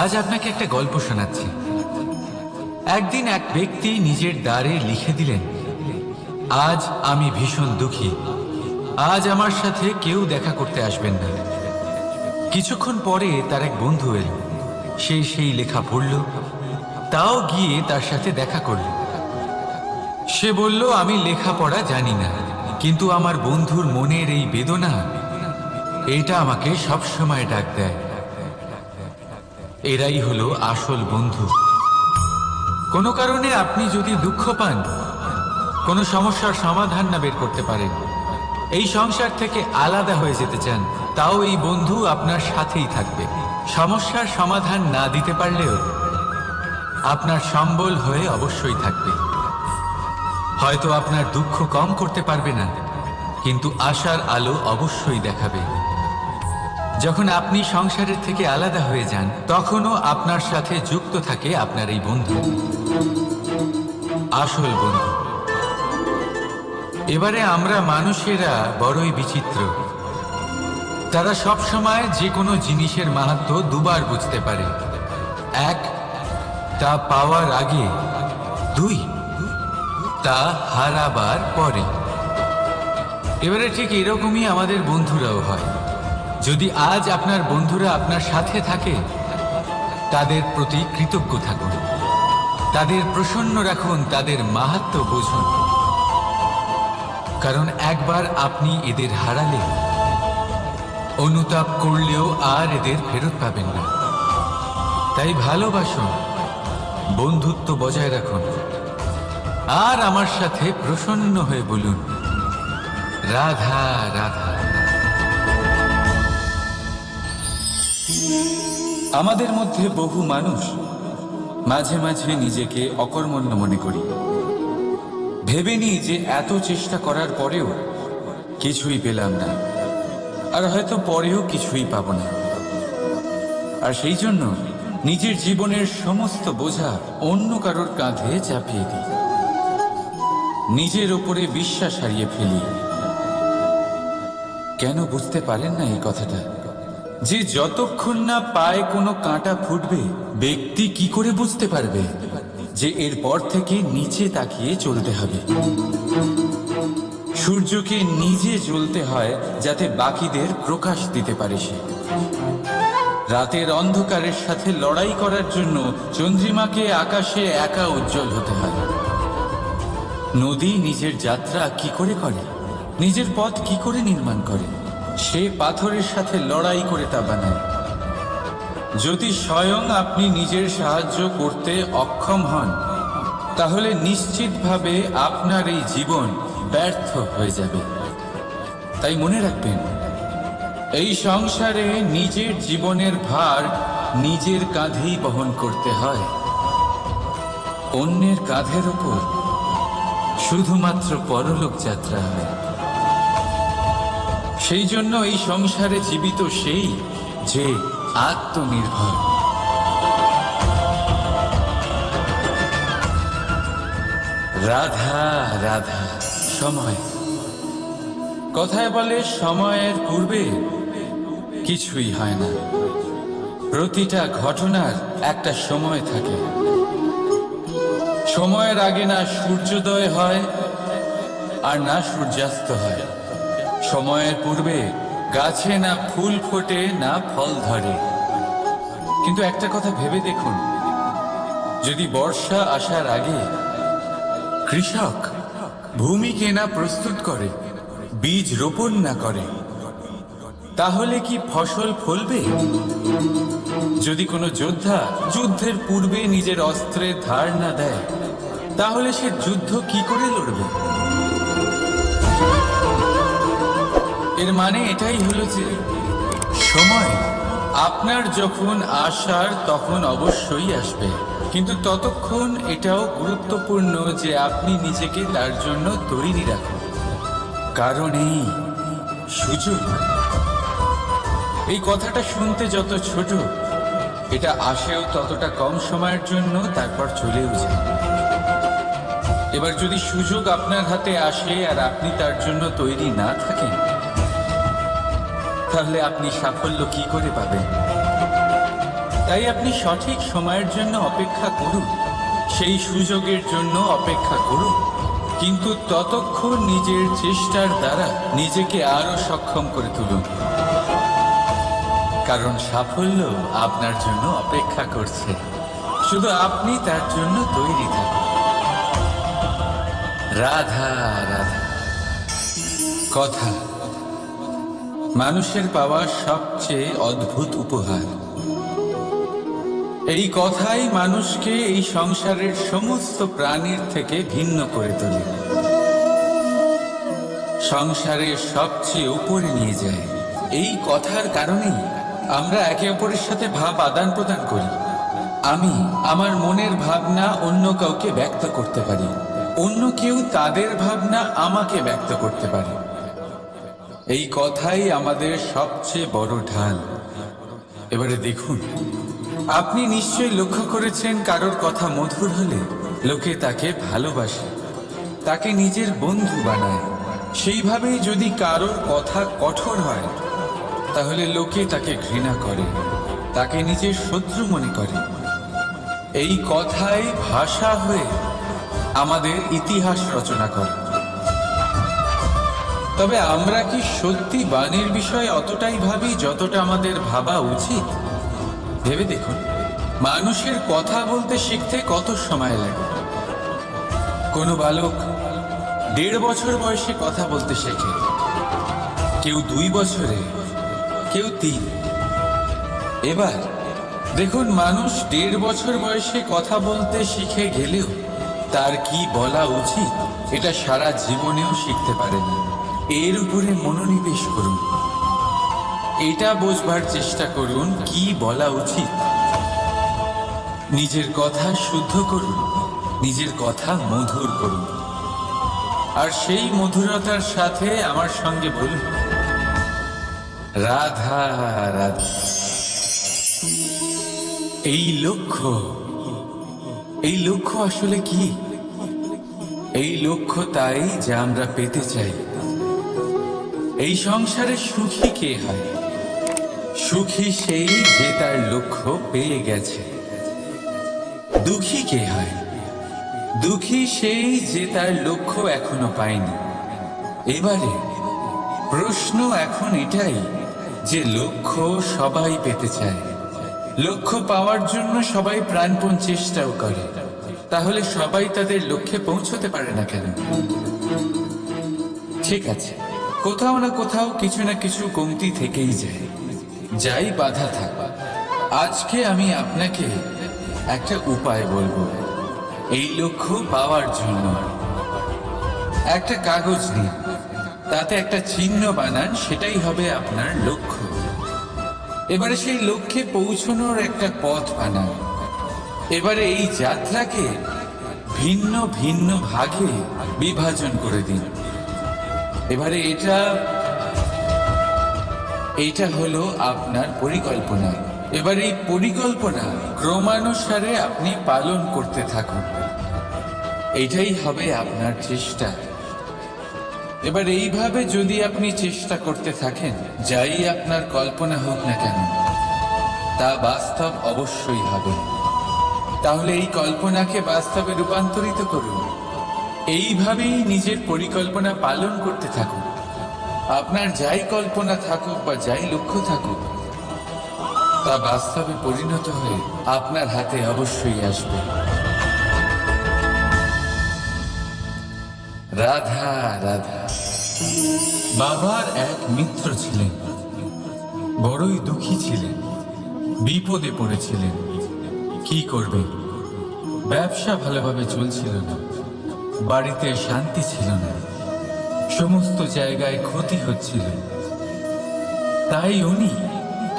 আজ আপনাকে একটা গল্প শোনাচ্ছি। একদিন এক ব্যক্তি নিজের দ্বারে লিখে দিলেন, আজ আমি ভীষণ দুঃখী, আজ আমার সাথে কেউ দেখা করতে আসবেন না। কিছুক্ষণ পরে তার এক বন্ধু এল, সে সেই লেখা পড়ল, তাও গিয়ে তার সাথে দেখা করল। সে বলল, আমি লেখাপড়া জানি না, কিন্তু আমার বন্ধুর মনের এই বেদনা, এটা আমাকে সবসময় ডাক দেয়। এরাই হলো আসল বন্ধু। কোনো কারণে আপনি যদি দুঃখ পান, কোনো সমস্যার সমাধান না বের করতে পারেন, এই সংসার থেকে আলাদা হয়ে যেতে চান, তাও এই বন্ধু আপনার সাথেই থাকবে। সমস্যার সমাধান না দিতে পারলেও আপনার সম্বল হয়ে অবশ্যই থাকবে। হয়তো আপনার দুঃখ কম করতে পারবে না, কিন্তু আশার আলো অবশ্যই দেখাবে। যখন আপনি সংসারের থেকে আলাদা হয়ে যান, তখনও আপনার সাথে যুক্ত থাকে আপনার এই বন্ধু, আসল বন্ধু। এবারে আমরা মানুষেরা বড়ই বিচিত্র। তারা সব সময় যে কোনো জিনিসের মাহাত্ম্য দুবার বুঝতে পারে। এক, তা পাওয়ার আগে। দুই, তা হারাবার পরে। এবারে ঠিক এরকমই আমাদের বন্ধুরাও হয়। যদি আজ আপনার বন্ধুরা আপনার সাথে থাকে, তাদের প্রতি কৃতজ্ঞ থাকুন, তাদের প্রসন্ন রাখুন, তাদের মাহাত্ম্য বুঝুন। কারণ একবার আপনি এদের হারালে অনুতাপ করলেও আর এদের ফেরত পাবেন না। তাই ভালোবাসুন, বন্ধুত্ব বজায় রাখুন, আর আমার সাথে প্রসন্ন হয়ে বলুন, রাধা রাধা। আমাদের মধ্যে বহু মানুষ মাঝে মাঝে নিজেকে অকর্মণ্য মনে করি, ভেবে নিই যে এত চেষ্টা করার পরেও কিছুই পেলাম না, আর হয়তো পরেও কিছুই পাব না। আর সেই জন্য নিজের জীবনের সমস্ত বোঝা অন্য কারোর কাঁধে চাপিয়ে দিই, নিজের ওপরে বিশ্বাস হারিয়ে ফেলি। কেন বুঝতে পারেন না এই কথাটা? যে যতক্ষণ না পায়ে কোনো কাঁটা ফুটবে, ব্যক্তি কি করে বুঝতে পারবে যে এরপর থেকে নিচে তাকিয়ে চলতে হবে? সূর্যকে নিজে জ্বলতে হয় যাতে বাকিদের প্রকাশ দিতে পারে সে। রাতের অন্ধকারের সাথে লড়াই করার জন্য চন্দ্রিমাকে আকাশে একা উজ্জ্বল হতে হয়। নদী নিজের যাত্রা কি করে করে, নিজের পথ কি করে নির্মাণ করে? সে পাথরের সাথে লড়াই করে তা বানায়। যদি স্বয়ং আপনি নিজের সাহায্য করতে অক্ষম হন, তাহলে নিশ্চিতভাবে আপনার এই জীবন ব্যর্থ হয়ে যাবে। তাই মনে রাখবেন, এই সংসারে নিজের জীবনের ভার নিজের কাঁধেই বহন করতে হয়। অন্যের কাঁধের ওপর শুধুমাত্র পরলোক যাত্রা হয়। সেই জন্য এই সংসারে জীবিত সেই যে আত্মনির্ভর। রাধা রাধা। সময়, কথায় বলে সময়ের পূর্বে কিছুই হয় না। প্রতিটা ঘটনার একটা সময় থাকে। সময়ের আগে না সূর্যোদয় হয় আর না সূর্যাস্ত হয়। সময়ের পূর্বে গাছে না ফুল ফোটে না ফল ধরে। কিন্তু একটা কথা ভেবে দেখুন, যদি বর্ষা আসার আগে কৃষক ভূমিকে না প্রস্তুত করে, বীজ রোপণ না করে, তাহলে কি ফসল ফলবে? যদি কোনো যোদ্ধা যুদ্ধের পূর্বে নিজের অস্ত্রের ধার না দেয়, তাহলে সে যুদ্ধ কি করে লড়বে? এর মানে এটাই হলো যে সময় আপনার যখন আসার তখন অবশ্যই আসবে, কিন্তু ততক্ষণ এটাও গুরুত্বপূর্ণ যে আপনি নিজেকে তার জন্য তৈরি রাখুন। কারণ এই সুযোগ, এই কথাটা শুনতে যত ছোট, এটা আসেও ততটা কম সময়ের জন্য, তারপর চলেও যায়। এবার যদি সুযোগ আপনার হাতে আসে আর আপনি তার জন্য তৈরি না থাকেন, তাহলে আপনি সাফল্য কি করে পাবেন? তাই আপনি সঠিক সময়ের জন্য অপেক্ষা করুন, সেই সুযোগের জন্য অপেক্ষা করুন, কিন্তু ততক্ষণ নিজের চেষ্টার দ্বারা নিজেকে আরো সক্ষম করে তুলুন, কারণ সাফল্য আপনার জন্য অপেক্ষা করছে, শুধু আপনি তার জন্য তৈরি থাকুন। রাধা রাধা। কথা মানুষের পাওয়া সবচেয়ে অদ্ভুত উপহার। এই কথাই মানুষকে এই সংসারের সমস্ত প্রাণীর থেকে ভিন্ন করে তোলে, সংসারের সবচেয়ে উপরে নিয়ে যায়। এই কথার কারণেই আমরা একে অপরের সাথে ভাব আদান প্রদান করি। আমি আমার মনের ভাবনা অন্য কাউকে ব্যক্ত করতে পারি, অন্য কেউ তাদের ভাবনা আমাকে ব্যক্ত করতে পারে। এই কথাই আমাদের সবচেয়ে বড় ঢাল। এবারে দেখুন, আপনি নিশ্চয়ই লক্ষ্য করেছেন, কারোর কথা মধুর হলে লোকে তাকে ভালোবাসে, তাকে নিজের বন্ধু বানায়। সেইভাবেই যদি কারোর কথা কঠোর হয়, তাহলে লোকে তাকে ঘৃণা করে, তাকে নিজের শত্রু মনে করে। এই কথাই ভাষা হয়ে আমাদের ইতিহাস রচনা করে। তবে আমরা কি সত্যি বাণীর বিষয়ে অতটাই ভাবি যতটা আমাদের ভাবা উচিত? ভেবে দেখুন, মানুষের কথা বলতে শিখতে কত সময় লাগে। কোনো বালক 1.5 বছর বয়সে কথা বলতে শেখে, কেউ 2 বছরে, কেউ 3। এবার দেখুন, মানুষ 1.5 বছর বয়সে কথা বলতে শিখে গেলেও তার কি বলা উচিত এটা সারা জীবনেও শিখতে পারেনি। এর উপরে মনোনিবেশ করুন, এটা বোঝবার চেষ্টা করুন কি বলা উচিত। নিজের কথা শুদ্ধ করুন, নিজের কথা মধুর করুন, আর সেই মধুরতার সাথে আমার সঙ্গে বলুন, রাধা রাধা। এই লক্ষ্য আসলে কি? এই লক্ষ্য তাই যা আমরা পেতে চাই। এই সংসারে সুখী কে হয়? সুখী সেই যে তার লক্ষ্য পেয়ে গেছে। দুঃখী কে হয়? দুঃখী সেই যে তার লক্ষ্য এখনো পায়নি। এবারে প্রশ্ন এখন এটাই যে লক্ষ্য সবাই পেতে চায়, লক্ষ্য পাওয়ার জন্য সবাই প্রাণপণ চেষ্টাও করে, তাহলে সবাই তাদের লক্ষ্যে পৌঁছতে পারে না কেন? ঠিক আছে, কোথাও না কোথাও কিছু না কিছু কমতি থেকেই যায়, যাই বাধা থাক। আজকে আমি আপনাকে একটা উপায় বলবো এই লক্ষ্য পাওয়ার জন্য। একটা কাগজ নিন, তাতে একটা চিহ্ন বানান, সেটাই হবে আপনার লক্ষ্য। এবারে সেই লক্ষ্যে পৌঁছানোর একটা পথ বানান। এবারে এই যাত্রাকে ভিন্ন ভিন্ন ভাগে বিভাজন করে দিন। এবারে এটা হলো আপনার পরিকল্পনা। এবার এই পরিকল্পনা ক্রমানুসারে আপনি পালন করতে থাকুন, এটাই হবে আপনার চেষ্টা। এবার এইভাবে যদি আপনি চেষ্টা করতে থাকেন, যাই আপনার কল্পনা হোক না কেন তা বাস্তব অবশ্যই হবে। তাহলে এই কল্পনাকে বাস্তবে রূপান্তরিত করুন। এইভাবেই নিজের পরিকল্পনা পালন করতে থাকুন। আপনার যাই কল্পনা থাকুক বা যাই লক্ষ্য থাকুক, তা বাস্তবে পরিণত হয়ে আপনার হাতে অবশ্যই আসবে। রাধা রাধা। বাবার এক মিত্র ছিলেন, বড়ই দুঃখী ছিলেন, বিপদে পড়েছিলেন। কি করবেন? ব্যবসা ভালোভাবে চলছিল না, বাড়িতে শান্তি ছিল না, সমস্ত জায়গায় ক্ষতি হচ্ছিল। তাই উনি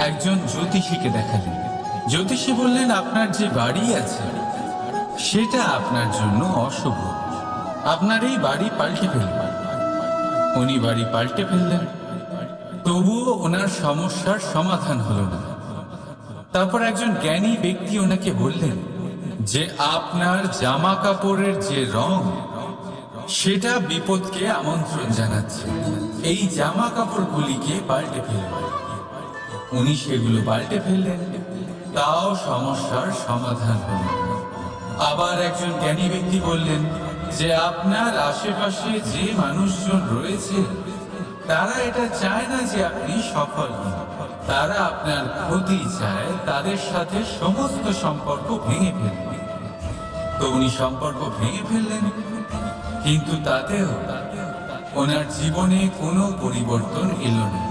একজন জ্যোতিষীকে দেখালেন। জ্যোতিষী বললেন, আপনার যে বাড়ি আছে সেটা আপনার জন্য অশুভ, আপনার এই বাড়ি পাল্টে ফেলবেন। উনি বাড়ি পাল্টে ফেললেন, তবুও ওনার সমস্যার সমাধান হলো না। তারপর একজন জ্ঞানী ব্যক্তি ওনাকে বললেন যে আপনার জামা কাপড়ের যে রং সেটা বিপদকে আমন্ত্রণ জানাচ্ছে, এই জামা কাপড়গুলিকে পাল্টে ফেলবেন। উনি সেগুলো পাল্টে ফেললেন, তাও সমস্যার সমাধান হল। আবার একজন জ্ঞানী ব্যক্তি বললেন যে আপনার আশেপাশে যে মানুষজন রয়েছে তারা এটা চায় না যে আপনি সফল হন, তারা আপনার ক্ষতি চায়, তাদের সাথে সমস্ত সম্পর্ক ভেঙে ফেলবেন। তো উনি সম্পর্ক ভেঙে ফেললেন, কিন্তু তাতেও ওনার জীবনে কোনো পরিবর্তন এলো না।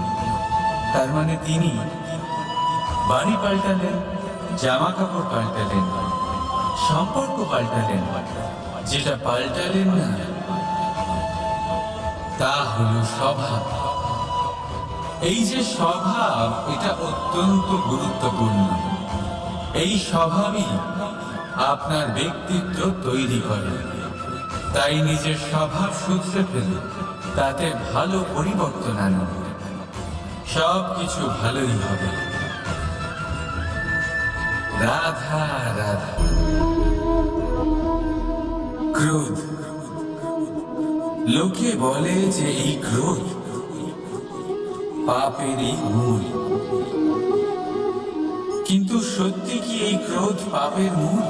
তার মানে তিনি বাড়ি পাল্টালেন, জামা কাপড় পাল্টালেন, সম্পর্ক পাল্টালেন, যেটা পাল্টালেন না তা হলো স্বভাব। এই যে স্বভাব, এটা অত্যন্ত গুরুত্বপূর্ণ। এই স্বভাবই আপনার ব্যক্তিত্ব তৈরি করে। তাই নিজের স্বভাব শুধরে ফেলুন, তাতে ভালো পরিবর্তন আনুন, সবকিছু ভালোই হবে। রাধা রাধা। ক্রোধ, লোকে বলে যে এই ক্রোধ পাপেরই মূল, কিন্তু সত্যি কি এই ক্রোধ পাপের মূল?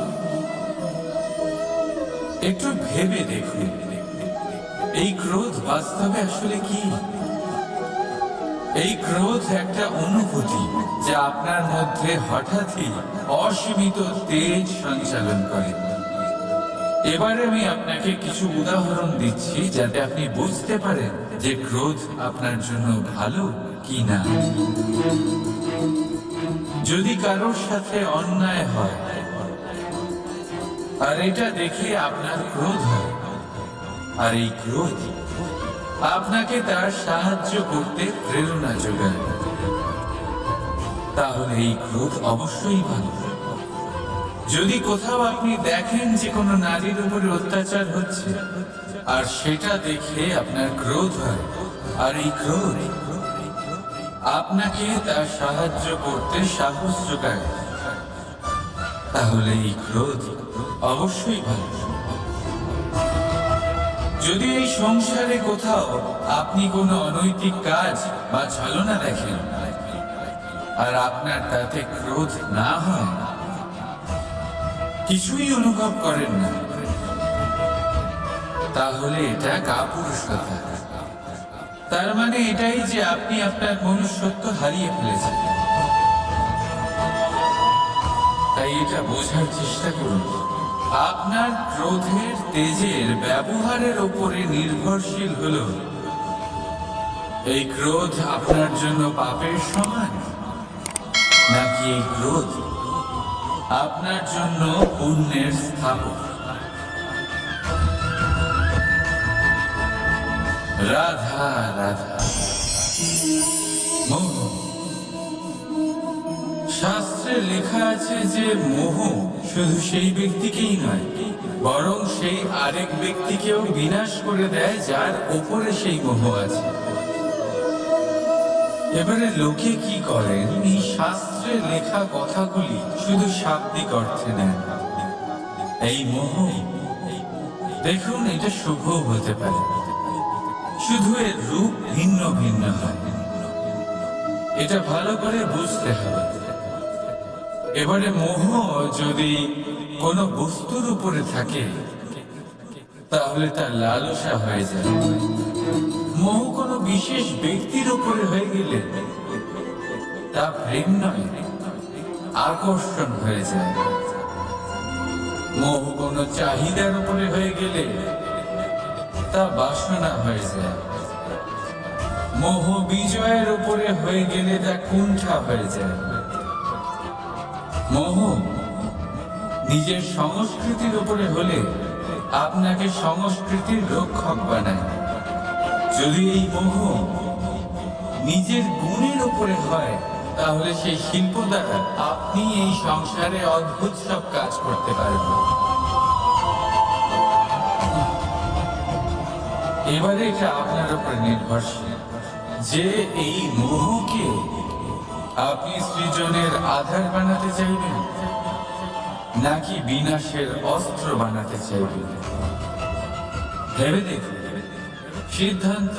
একটু ভেবে দেখুন, এই ক্রোধ বাস্তবে আসলে কি? এই ক্রোধ একটা অনুভূতি যা আপনার মধ্যে হঠাৎই অসীমিত তেজ সঞ্চালন করে। এবারে আমি আপনাকে কিছু উদাহরণ দিচ্ছি যাতে আপনি বুঝতে পারেন যে ক্রোধ আপনার জন্য ভালো কি না। যদি কারোর সাথে অন্যায় হয় আর এটা দেখে আপনার ক্রোধ হয়, আর এই ক্রোধ আপনাকে তার সাহায্য করতে প্রেরণা যোগায়, তাহলে এই ক্রোধ অবশ্যই ভালো। যদি কোথাও আপনি দেখেন যে কোনো নারীর উপরে অত্যাচার হচ্ছে আর সেটা দেখে আপনার ক্রোধ হয়, আর এই ক্রোধ আপনাকে তার সাহায্য করতে সাহস যোগায়, তাহলে এই ক্রোধ অবশ্যই ভালো। যদি এই সংসারে কোথাও আপনি কোনো অনৈতিক কাজ বা ছলনা দেখেন আর আপনার তাতে ক্রোধ না হয়, কিছুই অনুভব করেন না, তাহলে এটা কাপুরুষতা। তার মানে এটাই যে আপনি আপনার মনুষ্যত্ব হারিয়ে ফেলেছেন। তাই এটা বোঝার চেষ্টা করুন, আপনার ক্রোধের তেজের ব্যবহারের উপরে নির্ভরশীল হলো এই ক্রোধ আপনার জন্য পাপের সমান, নাকি এই ক্রোধ আপনার জন্য পুণ্যের স্থাপক। রাধা রাধা। মোহ, শাস্ত্রে লেখা আছে যে মোহ শুধু সেই ব্যক্তিকেই নয়, বরং সেই আরেক ব্যক্তিকেও বিনাশ করে দেয় যার উপরে সেই মোহ আছে। এবারে লোকে কি করেন, এই শাস্ত্রে লেখা কথাগুলি শুধু শাব্দিক অর্থে নেন। এই মোহ, দেখুন, এটা শুভ হতে পারে, শুধু এর রূপ ভিন্ন ভিন্ন হয়, এটা ভালো করে বুঝতে হবে। এবারে মোহ যদি কোনো বস্তুর উপরে থাকে তাহলে তার লালসা হয়ে যায়। মোহ কোনো বিশেষ ব্যক্তির উপরে হয়ে গেলে তা প্রেম নয়, আকর্ষণ হয়ে যায়। মোহ কোনো চাহিদার উপরে হয়ে গেলে তা বাসনা হয়ে যায়। মোহ বিজয়ের উপরে হয়ে গেলে তা কুণ্ঠা হয়ে যায়। মোহ নিজের সংস্কৃতির উপরে হলে আপনাকে সংস্কৃতির রক্ষক বানায়। যদি এই মোহ নিজের গুণের উপরে হয় তাহলে সেই শিল্প দ্বারা আপনি এই সংসারে অদ্ভুত সব কাজ করতে পারবেন। এবারে এটা আপনার উপর নির্ভরশীল যে এই মোহকে আপনি সৃজনের আধার বানাতে চাইবেন নাকি বিনাশের অস্ত্র বানাতে চাইবেন। ভেবে দেখুন, সিদ্ধান্ত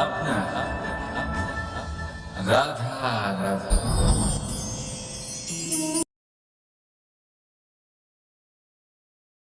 আপনার। রাধা রাধা।